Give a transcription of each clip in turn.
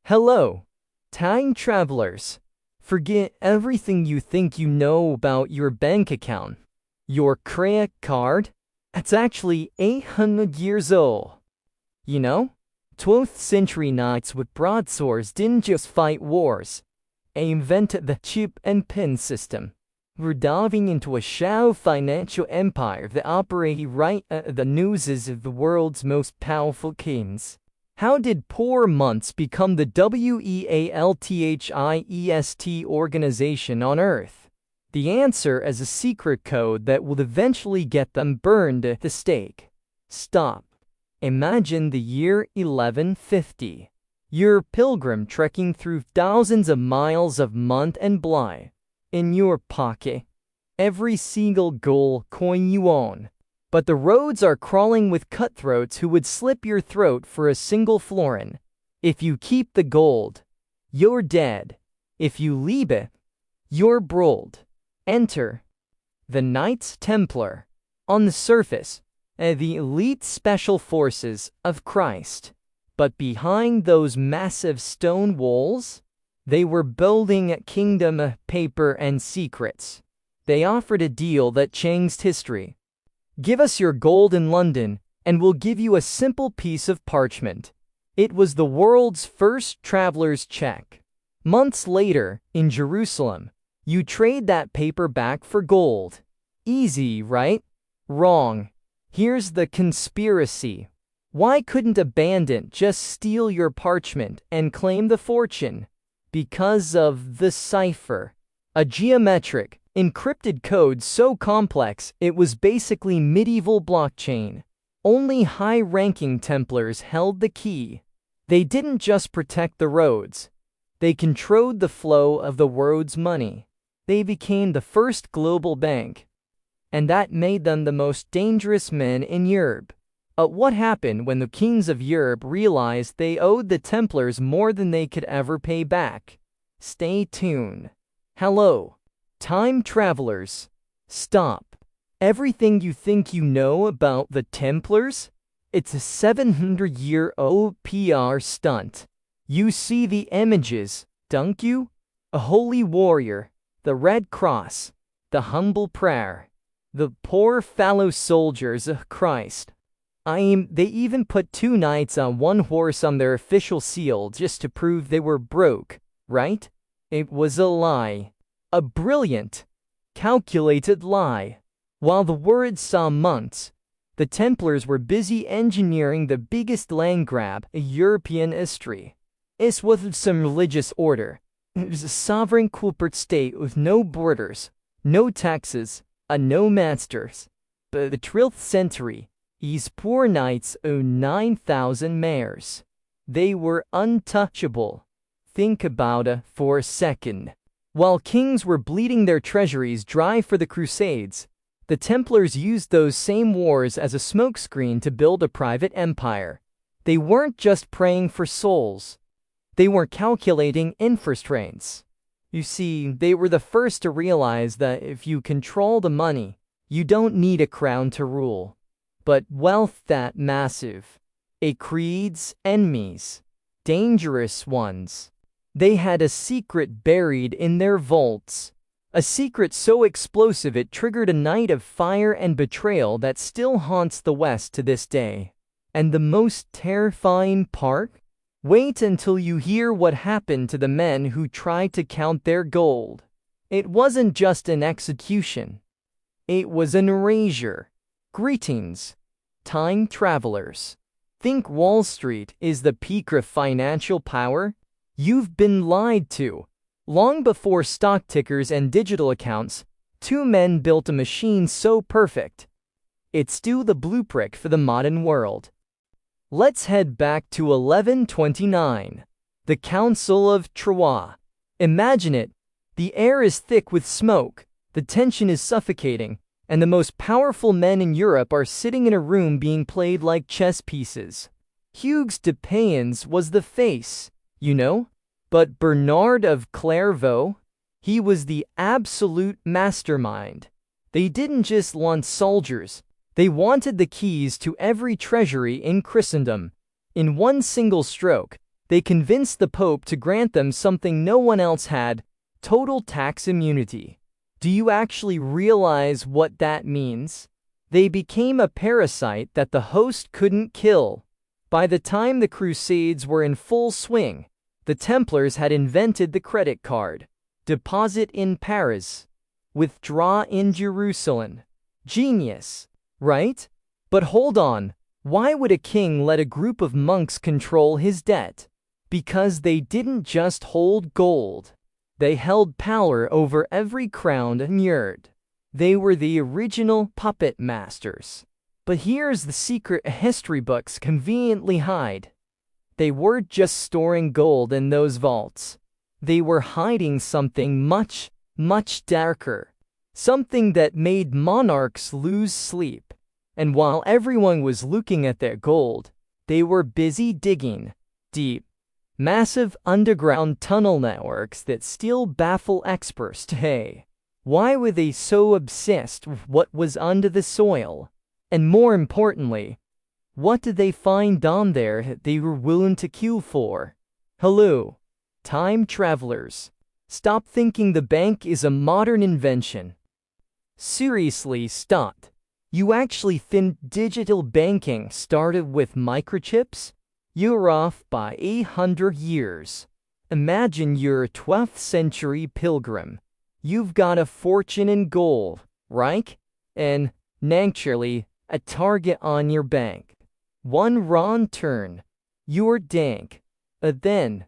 Hello, time travelers. Forget everything you think you know about your bank account. Your credit card? It's actually 800 years old. You know, 12th century knights with broadswords didn't just fight wars. They invented the chip and pin system. We're diving into a shallow financial empire that operated right at the noses of the world's most powerful kings. How did poor months become the WEALTHIEST organization on Earth? The answer is a secret code that will eventually get them burned at the stake. Stop. Imagine the year 1150. You're a pilgrim trekking through thousands of miles of mud and blood. In your pocket, every single gold coin you own. But the roads are crawling with cutthroats who would slit your throat for a single florin. If you keep the gold, you're dead. If you leave it, you're broiled. Enter the Knights Templar. On the surface, the elite special forces of Christ. But behind those massive stone walls, they were building a kingdom of paper and secrets. They offered a deal that changed history. Give us your gold in London, and we'll give you a simple piece of parchment. It was the world's first traveler's check. Months later, in Jerusalem, you trade that paper back for gold. Easy, right? Wrong. Here's the conspiracy. Why couldn't a bandit just steal your parchment and claim the fortune? Because of the cipher. A geometric, encrypted code so complex it was basically medieval blockchain. Only high-ranking Templars held the key. They didn't just protect the roads. They controlled the flow of the world's money. They became the first global bank. And that made them the most dangerous men in Europe. What happened when the kings of Europe realized they owed the Templars more than they could ever pay back? Stay tuned. Hello, time travelers. Stop. Everything you think you know about the Templars? It's a 700-year-old PR stunt. You see the images, don't you? A holy warrior, the Red Cross, the humble prayer, the poor fellow soldiers of Christ. They even put two knights on one horse on their official seal just to prove they were broke, right? It was a lie. A brilliant, calculated lie. While the world saw months, the Templars were busy engineering the biggest land grab in European history. It wasn't some religious order. It was a sovereign corporate state with no borders, no taxes, and no masters. But the 12th century, these poor knights owned 9,000 mares. They were untouchable. Think about it for a second. While kings were bleeding their treasuries dry for the Crusades, the Templars used those same wars as a smokescreen to build a private empire. They weren't just praying for souls. They were calculating interest rates. You see, they were the first to realize that if you control the money, you don't need a crown to rule. But wealth that massive, it creates enemies, dangerous ones. They had a secret buried in their vaults. A secret so explosive it triggered a night of fire and betrayal that still haunts the West to this day. And the most terrifying part? Wait until you hear what happened to the men who tried to count their gold. It wasn't just an execution. It was an erasure. Greetings, time travelers. Think Wall Street is the peak of financial power? You've been lied to. Long before stock tickers and digital accounts, two men built a machine so perfect. It's still the blueprint for the modern world. Let's head back to 1129. The Council of Troyes. Imagine it. The air is thick with smoke, the tension is suffocating, and the most powerful men in Europe are sitting in a room being played like chess pieces. Hugues de Payens was the face, you know? But Bernard of Clairvaux? He was the absolute mastermind. They didn't just want soldiers. They wanted the keys to every treasury in Christendom. In one single stroke, They convinced the Pope to grant them something no one else had: total tax immunity. Do you actually realize what that means? They became a parasite that the host couldn't kill. By the time the Crusades were in full swing, the Templars had invented the credit card. Deposit in Paris, withdraw in Jerusalem. Genius, right? But hold on, why would a king let a group of monks control his debt? Because they didn't just hold gold. They held power over every crown and yard. They were the original puppet masters. But here's the secret history books conveniently hide. They weren't just storing gold in those vaults. They were hiding something much, much darker. Something that made monarchs lose sleep. And while everyone was looking at their gold, they were busy digging deep, massive underground tunnel networks that still baffle experts today. Why were they so obsessed with what was under the soil? And more importantly, what did they find down there that they were willing to kill for? Hello, time travelers. Stop thinking the bank is a modern invention. Seriously, stop. You actually think digital banking started with microchips? You're off by 800 years. Imagine you're a 12th century pilgrim. You've got a fortune in gold, right? And, naturally, a target on your bank. One wrong turn, you're dank. Then,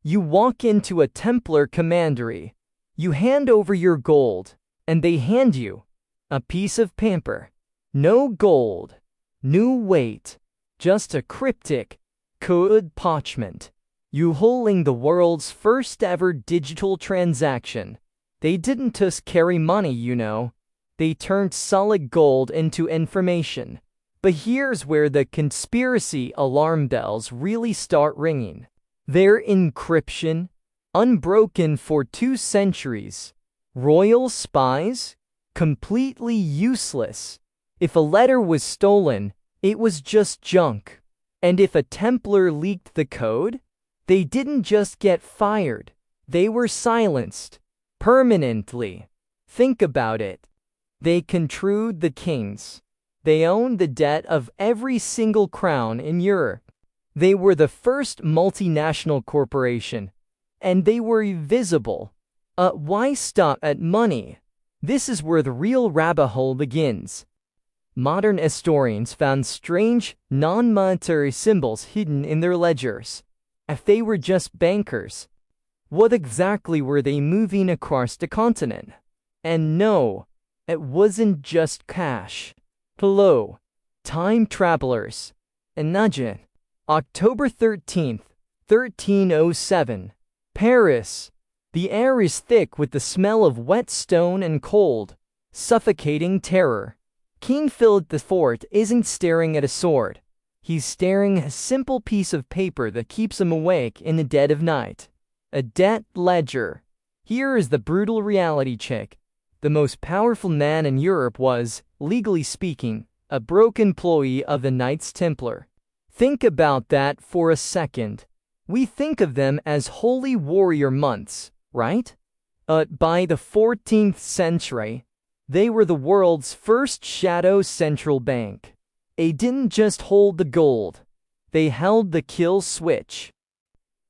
you walk into a Templar commandery. You hand over your gold, and they hand you a piece of paper. No gold, no weight, just a cryptic, coded parchment. You holding the world's first ever digital transaction. They didn't just carry money, you know. They turned solid gold into information. But here's where the conspiracy alarm bells really start ringing. Their encryption, unbroken for 2 centuries. Royal spies? Completely useless. If a letter was stolen, it was just junk. And if a Templar leaked the code, they didn't just get fired. They were silenced. Permanently. Think about it. They controlled the kings. They owned the debt of every single crown in Europe. They were the first multinational corporation. And they were invisible. Why stop at money? This is where the real rabbit hole begins. Modern historians found strange, non-monetary symbols hidden in their ledgers. If they were just bankers, what exactly were they moving across the continent? And no, it wasn't just cash. Hello, time travelers. Imagine, October 13th, 1307, Paris. The air is thick with the smell of wet stone and cold, suffocating terror. King Philip IV isn't staring at a sword. He's staring at a simple piece of paper that keeps him awake in the dead of night. A debt ledger. Here is the brutal reality check. The most powerful man in Europe was, legally speaking, a broke employee of the Knights Templar. Think about that for a second. We think of them as holy warrior monks, right? By the 14th century, they were the world's first shadow central bank. They didn't just hold the gold. They held the kill switch.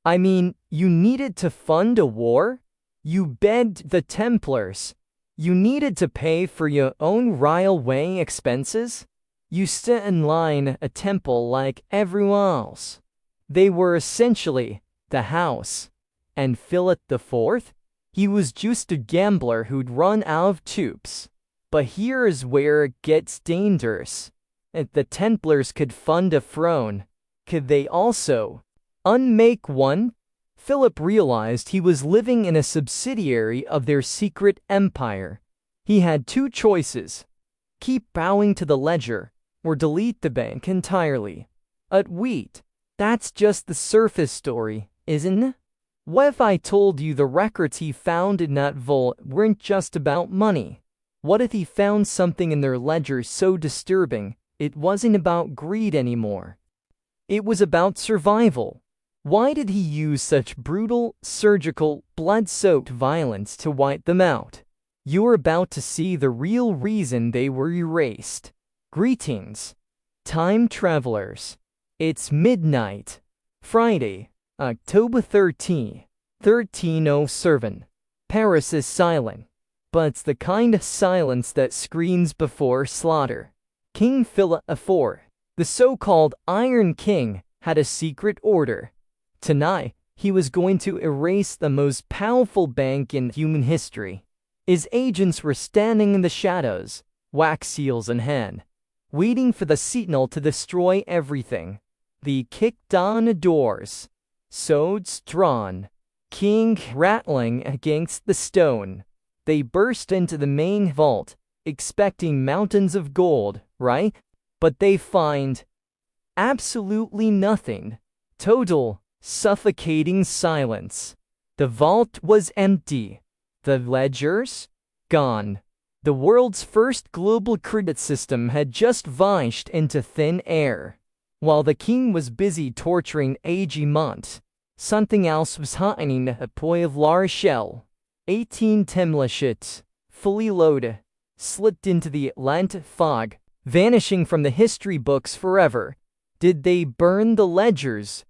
I mean, you needed to fund a war? You begged the Templars. You needed to pay for your own railway expenses? You stood in line at a temple like everyone else. They were essentially the house. And Philip IV? He was just a gambler who'd run out of tubes. But here's where it gets dangerous. If the Templars could fund a throne, could they also unmake one? Philip realized he was living in a subsidiary of their secret empire. He had 2 choices. Keep bowing to the ledger, or delete the bank entirely. Wait, that's just the surface story, isn't it? What if I told you the records he found in that vault weren't just about money? What if he found something in their ledger so disturbing, it wasn't about greed anymore? It was about survival. Why did he use such brutal, surgical, blood-soaked violence to wipe them out? You're about to see the real reason they were erased. Greetings, time travelers. It's midnight, Friday, October 13, 1307. Paris is silent, but it's the kind of silence that screams before slaughter. King Philip IV, the so-called Iron King, had a secret order. Tonight, he was going to erase the most powerful bank in human history. His agents were standing in the shadows, wax seals in hand, waiting for the signal to destroy everything. They kicked down the doors, swords drawn, king rattling against the stone. They burst into the main vault, expecting mountains of gold, right? But they find absolutely nothing. Total, suffocating silence. The vault was empty. The ledgers? Gone. The world's first global credit system had just vanished into thin air. While the king was busy torturing Agimont, something else was happening at the Port of La Rochelle. 18 Templars ships, fully loaded, slipped into the Atlantic fog, vanishing from the history books forever. Did they burn the ledgers,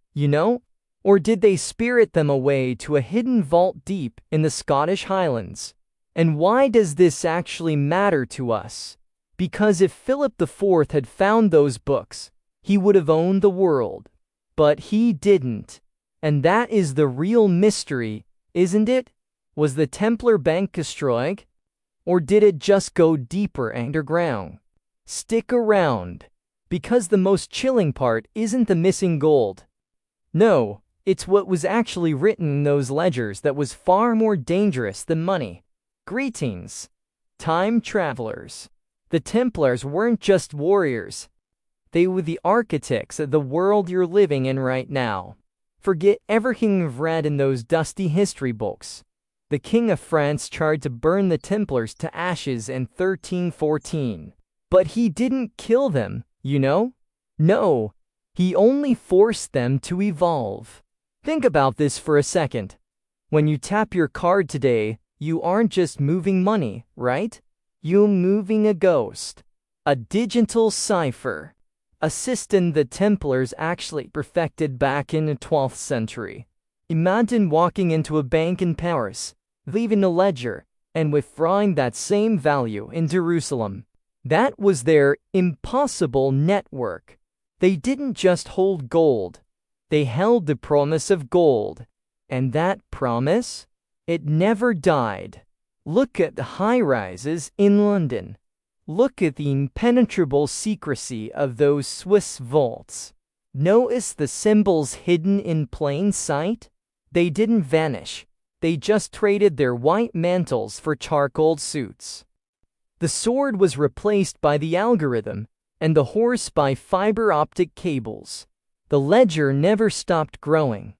or did they spirit them away to a hidden vault deep in the Scottish Highlands? And why does this actually matter to us? Because if Philip IV had found those books, he would have owned the world. But he didn't. And that is the real mystery, isn't it? Was the Templar bank destroyed? Or did it just go deeper underground? Stick around, because the most chilling part isn't the missing gold. No, it's what was actually written in those ledgers that was far more dangerous than money. Greetings, time travelers. The Templars weren't just warriors. They were the architects of the world you're living in right now. Forget everything you've read in those dusty history books. The King of France tried to burn the Templars to ashes in 1314. But he didn't kill them, No, he only forced them to evolve. Think about this for a second. When you tap your card today, you aren't just moving money, right? You're moving a ghost. A digital cipher. A system the Templars actually perfected back in the 12th century. Imagine walking into a bank in Paris, leaving a ledger, and withdrawing that same value in Jerusalem. That was their impossible network. They didn't just hold gold. They held the promise of gold. And that promise? It never died. Look at the high-rises in London. Look at the impenetrable secrecy of those Swiss vaults. Notice the symbols hidden in plain sight? They didn't vanish. They just traded their white mantles for charcoal suits. The sword was replaced by the algorithm, and the horse by fiber optic cables. The ledger never stopped growing.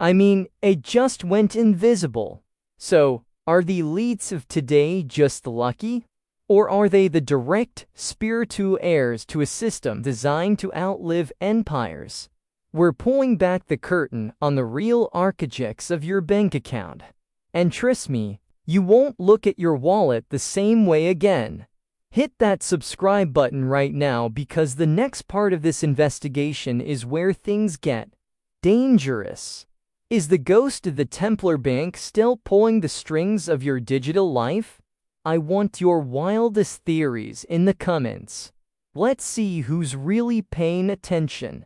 It just went invisible. So, are the elites of today just lucky? Or are they the direct, spiritual heirs to a system designed to outlive empires? We're pulling back the curtain on the real architects of your bank account. And trust me, you won't look at your wallet the same way again. Hit that subscribe button right now because the next part of this investigation is where things get dangerous. Is the ghost of the Templar Bank still pulling the strings of your digital life? I want your wildest theories in the comments. Let's see who's really paying attention.